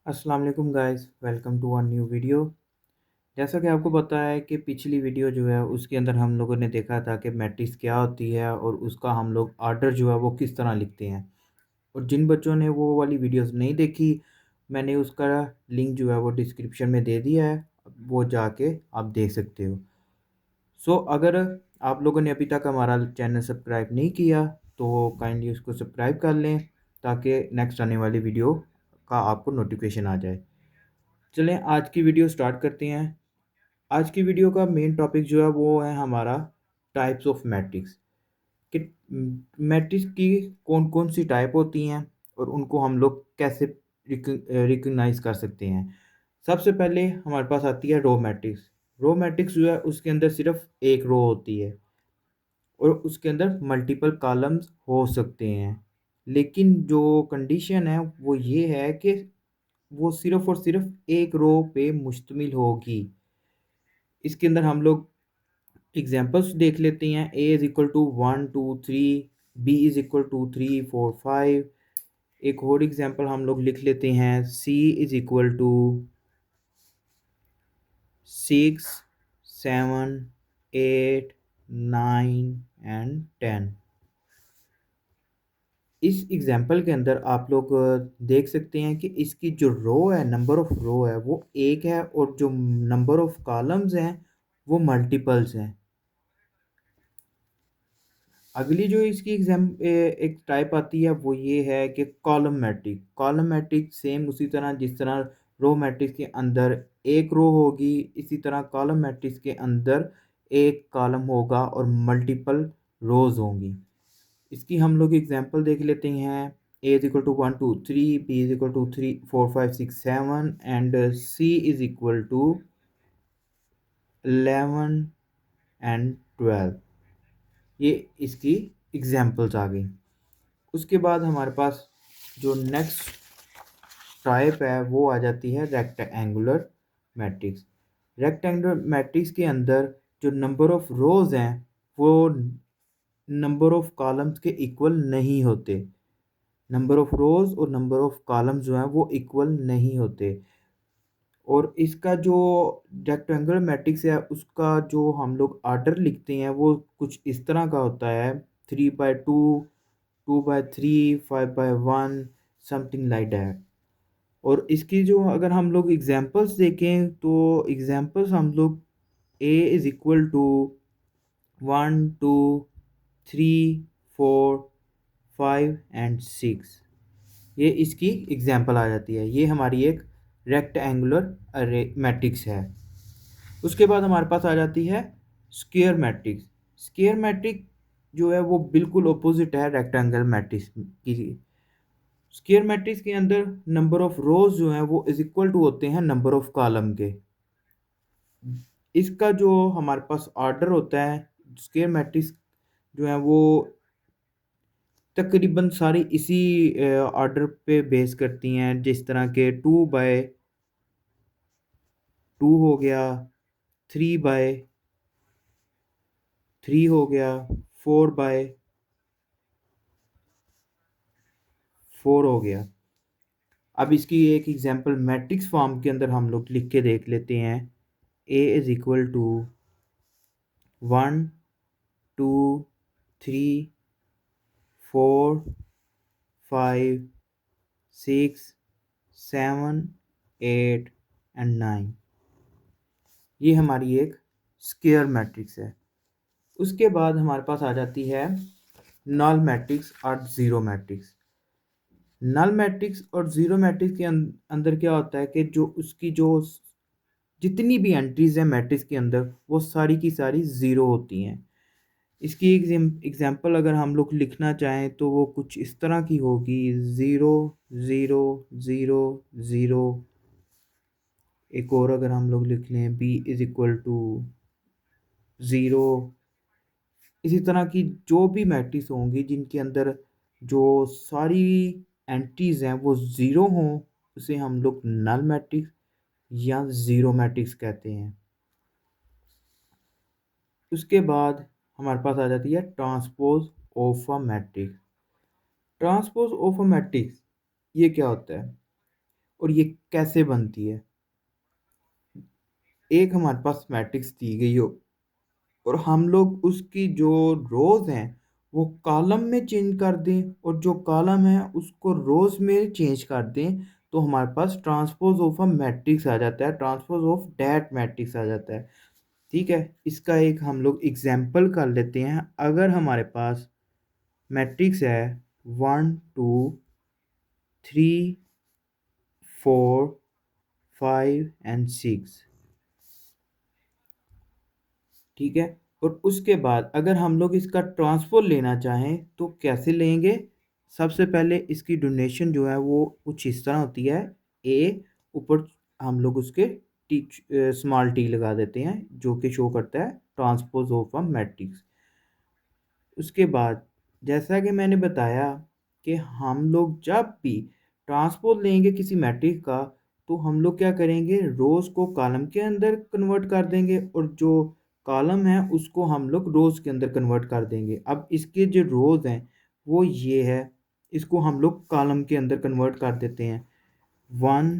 अस्सलाम वालेकुम guys, welcome to one new video. जैसा कि आपको पता है कि पिछली वीडियो जो है उसके अंदर हम लोगों ने देखा था कि मैट्रिक्स क्या होती है और उसका हम लोग आर्डर जो है वो किस तरह लिखते हैं। और जिन बच्चों ने वो वाली वीडियोस नहीं देखी, मैंने उसका लिंक जो है वो डिस्क्रिप्शन में दे दिया है, वो जाके आप देख सकते हो। अगर आप लोगों ने अभी तक हमारा चैनल सब्सक्राइब नहीं किया तो काइंडली उसको सब्सक्राइब कर लें ताकि नेक्स्ट आने वाली वीडियो का आपको नोटिफिकेशन आ जाए। चलें आज की वीडियो स्टार्ट करते हैं। आज की वीडियो का मेन टॉपिक जो है वो है हमारा टाइप्स ऑफ मैट्रिक्स कि मैट्रिक्स की कौन-कौन सी टाइप होती हैं और उनको हम लोग कैसे रिकॉग्नाइज़ कर सकते हैं। सबसे पहले हमारे पास आती है रो मैट्रिक्स। रो मैट्रिक्स जो है उसके अंदर सिर्फ़ एक रो होती है और उसके अंदर मल्टीपल कॉलम्स हो सकते हैं। लेकिन जो कंडीशन है वो ये है कि वो सिर्फ़ और सिर्फ़ एक रो पे मुश्तमिल होगी। इसके अंदर हम लोग एग्जांपल्स देख लेते हैं। A is equal to 1 2 3, B is equal to 3 4 5। एक और एग्जांपल हम लोग लिख लेते हैं। सी इज़ इक्वल टू 6 7 8 9 एंड 10। इस एग्जांपल के अंदर आप लोग देख सकते हैं कि इसकी जो रो है, नंबर ऑफ रो है वो एक है और जो नंबर ऑफ कॉलम्स हैं वो मल्टीपल्स हैं। अगली जो इसकी एक टाइप आती है वो ये है कि column matrix. Column matrix same उसी तरह जिस तरह रो मैट्रिक्स के अंदर एक रो होगी, इसी तरह कॉलम मैट्रिक्स के अंदर एक कॉलम होगा और मल्टीपल रोज होंगी। इसकी हम लोग एग्जांपल देख लेते हैं। A is equal to 1 2 3, B is equal to 3 4 5 6 7 and C is equal to 11 and 12। ये इसकी एग्जांपल्स आ गई। उसके बाद हमारे पास जो नेक्स्ट टाइप है वो आ जाती है रेक्टेंगुलर मैट्रिक्स। रेक्टेंगुलर मैट्रिक्स के अंदर जो नंबर ऑफ रोज हैं वो नंबर ऑफ कॉलम्स के इक्वल नहीं होते। नंबर ऑफ रोज और नंबर ऑफ कॉलम्स जो हैं वो इक्वल नहीं होते। और इसका जो रेक्टेंगुलर मैट्रिक्स है उसका जो हम लोग आर्डर लिखते हैं वो कुछ इस तरह का होता है। 3/2, 2/3, 5/1, समथिंग लाइक दैट। और इसकी जो अगर हम लोग एग्जांपल्स देखें तो एग्जांपल्स हम लोग A is equal to 1 2 3 4 5 and 6। ये इसकी एग्जांपल आ जाती है। ये हमारी एक रेक्टेंगुलर अरे मैट्रिक्स है। उसके बाद हमारे पास आ जाती है स्क्वायर मैट्रिक्स। स्क्वायर मैट्रिक्स जो है वो बिल्कुल अपोजिट है रेक्टेंगल मैट्रिक्स की। स्क्वायर मैट्रिक्स के अंदर नंबर ऑफ रोज जो हैं वो इज इक्वल टू होते हैं नंबर ऑफ कॉलम के। इसका जो हमारे पास ऑर्डर होता है स्क्वायर मैट्रिक्स जो है वो तकरीबन सारी इसी ऑर्डर पे बेस करती हैं, जिस तरह के 2/2 हो गया, 3/3 हो गया, 4/4 हो गया। अब इसकी एक एग्जांपल मैट्रिक्स फॉर्म के अंदर हम लोग लिख के देख लेते हैं। A is equal to 1 2 3 4 5 6 7 8 and 9। ये हमारी एक स्क्वायर मैट्रिक्स है। उसके बाद हमारे पास आ जाती है नल मैट्रिक्स और ज़ीरो मैट्रिक्स। नल मैट्रिक्स और ज़ीरो मैट्रिक्स के अंदर क्या होता है कि जो उसकी जो जितनी भी एंट्रीज हैं मैट्रिक्स के अंदर वो सारी की सारी ज़ीरो होती हैं। इसकी एग्जांपल अगर हम लोग लिखना चाहें तो वो कुछ इस तरह की होगी। 0 0 0 0। एक और अगर हम लोग लिख लें बी इज इक्वल टू 0। इसी तरह की जो भी मैट्रिक्स होंगी जिनके अंदर जो सारी एंट्रीज हैं वो ज़ीरो हों, उसे हम लोग नल मैट्रिक्स या ज़ीरो मैट्रिक्स कहते हैं। उसके बाद हमारे पास आ जाती है transpose of a matrix. Transpose of a matrix ये क्या होता है? और ये कैसे बनती है। एक हमारे पास मैट्रिक्स दी गई हो और हम लोग उसकी जो रोज हैं वो कॉलम में चेंज कर दें और जो कॉलम है उसको रोज में चेंज कर दें, तो हमारे पास ट्रांसपोज ऑफ अ मैट्रिक्स आ जाता है, ट्रांसपोज ऑफ दैट मैट्रिक्स आ जाता है। ठीक है, इसका एक हम लोग एग्जाम्पल कर लेते हैं। अगर हमारे पास मैट्रिक्स है 1 2 3 4 5 एंड 6, ठीक है। और उसके बाद अगर हम लोग इसका ट्रांसपोज लेना चाहें तो कैसे लेंगे। सबसे पहले इसकी डोनेशन जो है वो कुछ इस तरह होती है। ए ऊपर हम लोग उसके टी स्मॉल टी लगा देते हैं जो कि शो करता है ट्रांसपोज ऑफ अ मैट्रिक्स। उसके बाद जैसा कि मैंने बताया कि हम लोग जब भी ट्रांसपोज लेंगे किसी मैट्रिक्स का, तो हम लोग क्या करेंगे, रोज को कॉलम के अंदर कन्वर्ट कर देंगे और जो कॉलम है उसको हम लोग रोज के अंदर कन्वर्ट कर देंगे। अब इसके जो रोज हैं वो ये है, इसको हम लोग कॉलम के अंदर कन्वर्ट कर देते हैं। 1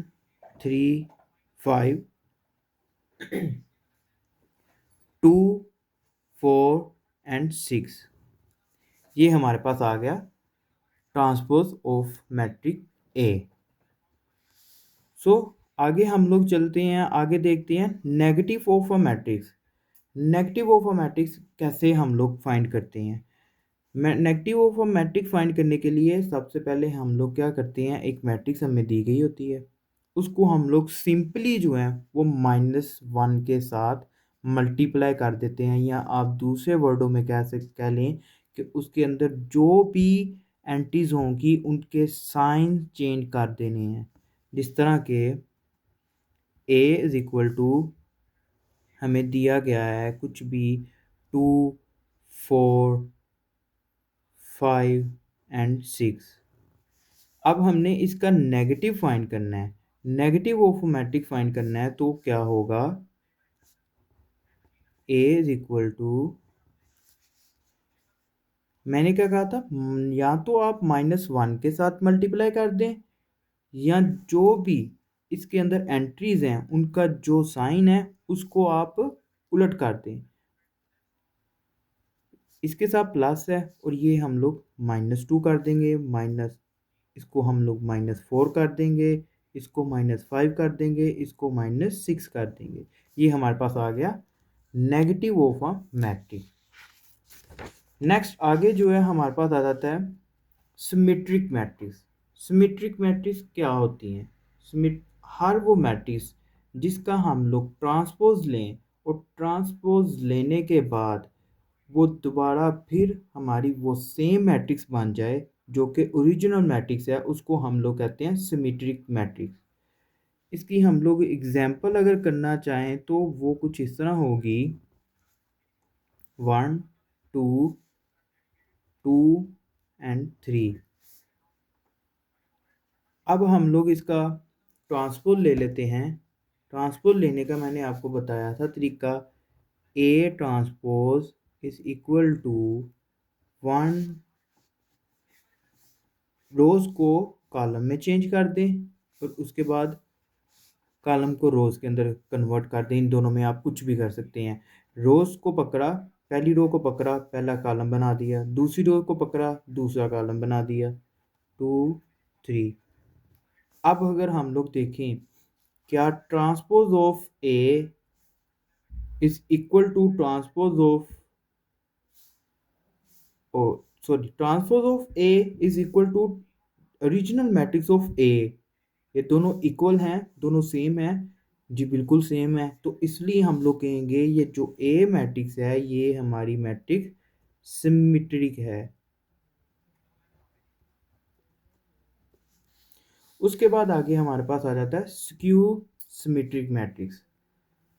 3 5 2 4 एंड 6, ये हमारे पास आ गया ट्रांसपोज ऑफ मैट्रिक ए। सो आगे हम लोग चलते हैं, आगे देखते हैं negative of a matrix. Negative of a matrix कैसे हम लोग फाइंड करते हैं। Negative of a matrix find करने के लिए सबसे पहले हम लोग क्या करते हैं, एक मैट्रिक्स हमें दी गई होती है, उसको हम लोग सिंपली जो है वो -1 के साथ मल्टीप्लाई कर देते हैं, या आप दूसरे वर्डों में कह लें कि उसके अंदर जो भी एंटीज होंगी उनके साइन चेंज कर देने हैं। जिस तरह के ए इज इक्वल टू हमें दिया गया है कुछ भी 2 4 5 एंड 6। अब हमने इसका नेगेटिव फाइंड करना है, नेगेटिव ऑफ मैट्रिक्स फाइंड करना है, तो क्या होगा, ए इज इक्वल टू, मैंने क्या कहा था, या तो आप -1 के साथ मल्टीप्लाई कर दें, या जो भी इसके अंदर एंट्रीज हैं उनका जो साइन है उसको आप उलट कर दें। इसके साथ प्लस है और ये हम लोग -2 कर देंगे, माइनस इसको हम लोग -4 कर देंगे, इसको -5 कर देंगे, इसको -6 कर देंगे। ये हमारे पास आ गया negative of a matrix. Next आगे जो है हमारे पास आ जाता है सिमेट्रिक मैट्रिक्स। सिमेट्रिक मैट्रिक्स क्या होती हैं। हर वो मैट्रिक्स जिसका हम लोग ट्रांसपोज लें और ट्रांसपोज लेने के बाद वो दोबारा फिर हमारी वो सेम मैट्रिक्स बन जाए जो कि ओरिजिनल मैट्रिक्स है, उसको हम लोग कहते हैं सिमेट्रिक मैट्रिक्स। इसकी हम लोग एग्जांपल अगर करना चाहें तो वो कुछ इस तरह होगी, 1 2 2 एंड 3। अब हम लोग इसका ट्रांसपोज ले लेते हैं। ट्रांसपोज लेने का मैंने आपको बताया था तरीका, A transpose is equal to 1, rows को कॉलम में चेंज कर दें और उसके बाद कॉलम को रोज के अंदर कन्वर्ट कर दें। इन दोनों में आप कुछ भी कर सकते हैं। रोज को पकड़ा, पहली रो को पकड़ा, पहला कॉलम बना दिया, दूसरी रो को पकड़ा, दूसरा कॉलम बना दिया, 2 3। अब अगर हम लोग देखें क्या transpose of A is equal to transpose of, oh sorry, transpose of A is equal to original matrix of A, ये दोनों इक्वल हैं, दोनों सेम है। जी बिल्कुल सेम है, तो इसलिए हम लोग कहेंगे ये जो ए मैट्रिक्स है ये हमारी मैट्रिक्स सिमेट्रिक है। उसके बाद आगे हमारे पास आ जाता है skew symmetric matrix.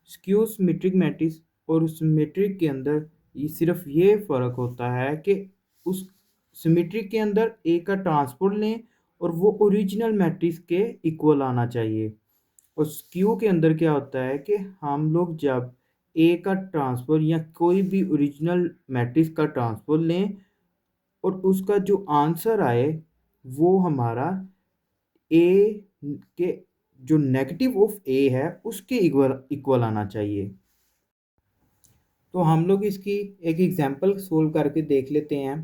Skew symmetric matrix और सिमेट्रिक के अंदर ये सिर्फ ये फ़र्क होता है कि उस सिमेट्रिक के अंदर ए का ट्रांसपोज लें और वो ओरिजिनल मैट्रिक्स के इक्वल आना चाहिए। और स्क्यू के अंदर क्या होता है कि हम लोग जब ए का ट्रांसपोज या कोई भी ओरिजिनल मैट्रिक्स का ट्रांसपोज लें और उसका जो आंसर आए वो हमारा ए के जो नेगेटिव ऑफ ए है उसके इक्वल इक्वल आना चाहिए। तो हम लोग इसकी एक एग्जांपल सोल्व करके देख लेते हैं।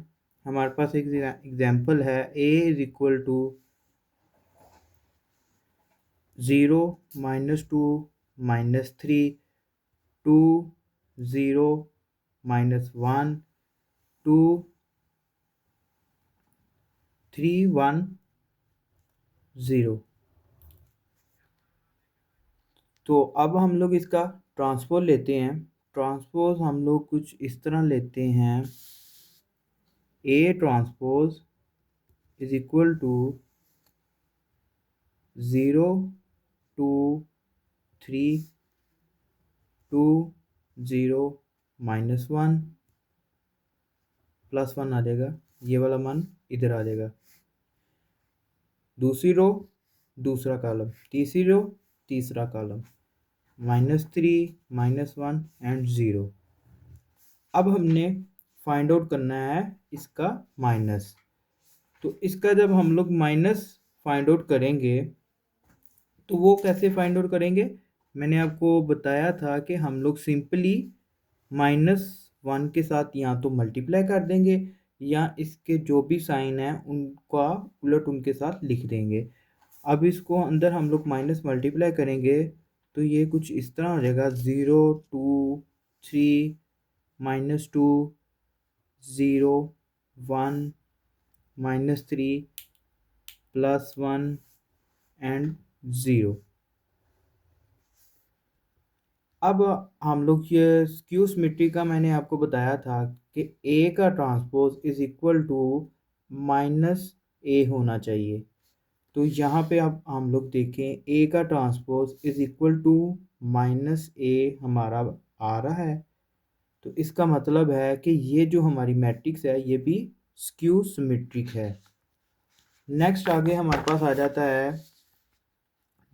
हमारे पास एक एग्जांपल है a इज इक्वल टू 0 -2 -3 2 0 -1 2 3 1 0। तो अब हम लोग इसका ट्रांसपोज लेते हैं। ट्रांसपोज हम लोग कुछ इस तरह लेते हैं, a transpose is equal to 0 2 3 2 0 -1 +1 आ जाएगा, ये वाला मान इधर आ जाएगा। दूसरी रो दूसरा कॉलम, तीसरी रो तीसरा कॉलम, -3 -1 एंड 0। अब हमने फाइंड आउट करना है इसका माइनस। तो इसका जब हम लोग माइनस फाइंड आउट करेंगे तो वो कैसे फाइंड आउट करेंगे, मैंने आपको बताया था कि हम लोग सिंपली -1 के साथ या तो मल्टीप्लाई कर देंगे या इसके जो भी साइन है उनका उलट उनके साथ लिख देंगे। अब इसको अंदर हम लोग माइनस मल्टीप्लाई करेंगे तो ये कुछ इस तरह हो जाएगा, 0 2 3 -2 0 1 -3 +1 एंड 0। अब हम लोग ये स्क्यू सिमेट्री का मैंने आपको बताया था कि ए का transpose is equal to -a होना चाहिए। तो यहाँ पे अब हम लोग देखें ए का transpose is equal to -a हमारा आ रहा है। तो इसका मतलब है कि ये जो हमारी मैट्रिक्स है ये भी स्क्यू सिमेट्रिक है। नेक्स्ट आगे हमारे पास आ जाता है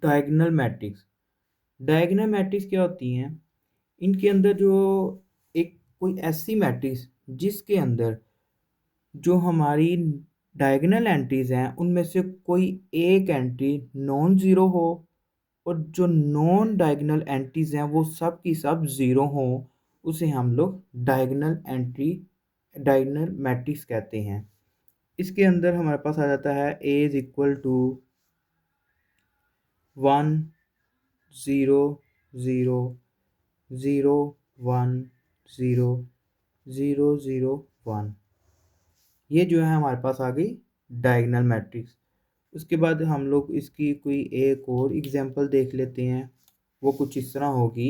डायगोनल मैट्रिक्स। डायगोनल मैट्रिक्स क्या होती हैं, इनके अंदर जो एक कोई ऐसी मैट्रिक्स जिसके अंदर जो हमारी डायगोनल एंट्रीज हैं उनमें से कोई एक एंट्री नॉन ज़ीरो हो और जो नॉन डायगोनल एंट्रीज हैं वो सब की सब ज़ीरो हो, उसे हम लोग डायगोनल मैट्रिक्स कहते हैं। इसके अंदर हमारे पास आ जाता है a इज इक्वल टू 1 0 0 0 1 0 0 0 1। ये जो है हमारे पास आ गई डायगोनल मैट्रिक्स। उसके बाद हम लोग इसकी कोई एक और एग्जांपल देख लेते हैं, वो कुछ इस तरह होगी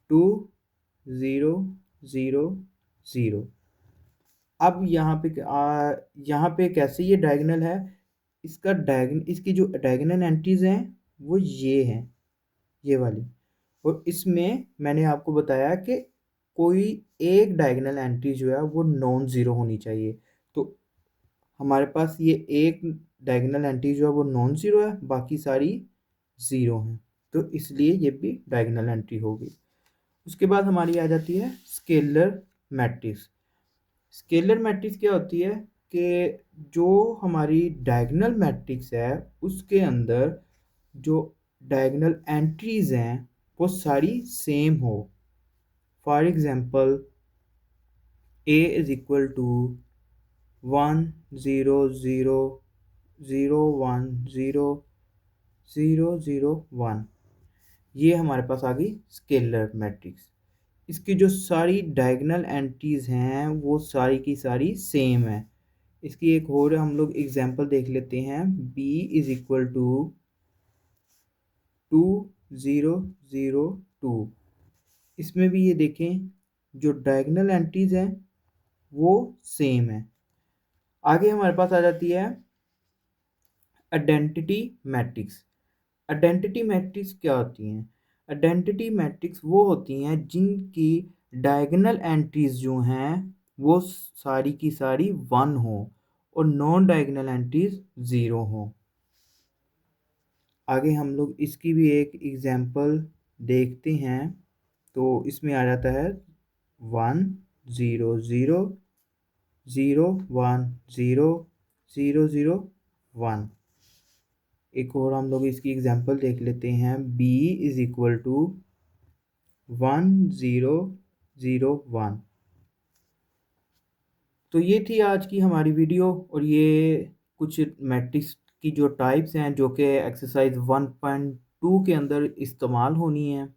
2 0 0 0। अब यहाँ पे कैसे ये डायगोनल है, इसकी जो डायगोनल एंट्रीज हैं वो ये हैं, ये वाली। और इसमें मैंने आपको बताया कि कोई एक डायगोनल एंट्री जो है वो नॉन ज़ीरो होनी चाहिए। तो हमारे पास ये एक डायगोनल एंट्री जो है वो नॉन ज़ीरो है, बाकी सारी ज़ीरो हैं, तो इसलिए ये भी डायगोनल एंट्री होगी। उसके बाद हमारी आ जाती है स्केलर मैट्रिक्स। स्केलर मैट्रिक्स क्या होती है कि जो हमारी डायगोनल मैट्रिक्स है उसके अंदर जो डायगोनल एंट्रीज हैं वो सारी सेम हो। For example a is equal to 1 0 0 0 1 0 0 0 1। ये हमारे पास आ गई स्केलर मैट्रिक्स। इसकी जो सारी डायगोनल एंट्रीज हैं वो सारी की सारी सेम है। इसकी एक और हम लोग एग्जांपल देख लेते हैं, b इज इक्वल टू 2 0 0 2। इसमें भी ये देखें जो डायगोनल एंट्रीज हैं वो सेम है। आगे हमारे पास आ जाती है आइडेंटिटी मैट्रिक्स। आइडेंटिटी मैट्रिक्स क्या होती हैं, आइडेंटिटी मैट्रिक्स वो होती हैं जिनकी डायगोनल एंट्रीज जो हैं वो सारी की सारी 1 हो और नॉन डायगोनल एंट्रीज 0 हो। आगे हम लोग इसकी भी एक एग्जांपल देखते हैं। तो इसमें आ जाता है 1 0 0 0 1 0 0 0 1। एक और हम लोग इसकी एग्जांपल देख लेते हैं। b is equal to 1001। तो ये थी आज की हमारी वीडियो, और ये कुछ मैट्रिक्स की जो टाइप्स हैं जो कि एक्सरसाइज 1.2 के अंदर इस्तेमाल होनी है।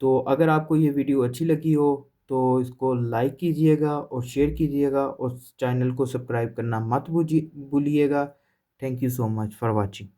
तो अगर आपको ये वीडियो अच्छी लगी हो तो इसको लाइक कीजिएगा और शेयर कीजिएगा, और चैनल को सब्सक्राइब करना मत भूलिएगा। Thank you so much for watching.